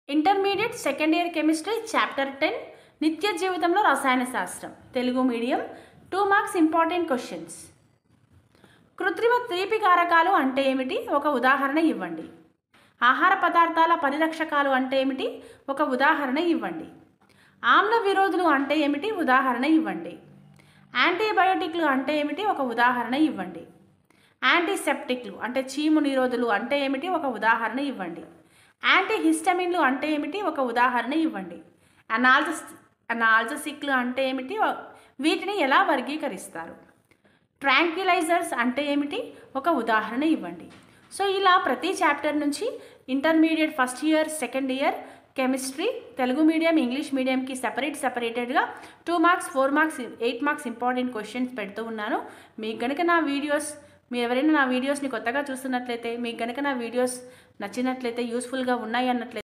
Intermediate second year chemistry chapter 10 నిత్య జీవితంలో రసాయన శాస్త్రం Telugu medium 2 marks important questions. కృత్రిమ తీపి కారకాలు అంటే ఏమిటి? ఒక ఉదాహరణ ఇవ్వండి. ఆహార పదార్థాల పరిరక్షకాలు అంటే ఏమిటి? ఒక ఉదాహరణ ఇవ్వండి. ఆమ్ల విరోధులు అంటే ఏమిటి? ఉదాహరణ ఇవ్వండి. యాంటీబయోటిక్లు అంటే ఏమిటి? ఒక ఉదాహరణ ఇవ్వండి. యాంటీసెప్టిక్లు అంటే చీము నిరోధులు అంటే ఏమిటి? ఒక ఉదాహరణ ఇవ్వండి. యాంటీహిస్టమిన్లు అంటే ఏమిటి? ఒక ఉదాహరణ ఇవ్వండి. అనాల్జసిక్లు అంటే ఏమిటి? వీటిని ఎలా వర్గీకరిస్తారు? ట్రాంక్విలైజర్స్ అంటే ఏమిటి? ఒక ఉదాహరణ ఇవ్వండి. సో ఇలా ప్రతి చాప్టర్ నుంచి intermediate first year second year chemistry Telugu medium English మీడియంకి సెపరేటెడ్గా 2 marks 4 marks 8 marks important questions పెడుతూ ఉన్నాను. మీకు కనుక నా వీడియోస్ మీరు ఎవరైనా నా వీడియోస్ని కొత్తగా చూస్తున్నట్లయితే మీకు కనుక నా వీడియోస్ నచ్చినట్లయితే యూస్ఫుల్గా ఉన్నాయి అన్నట్లయితే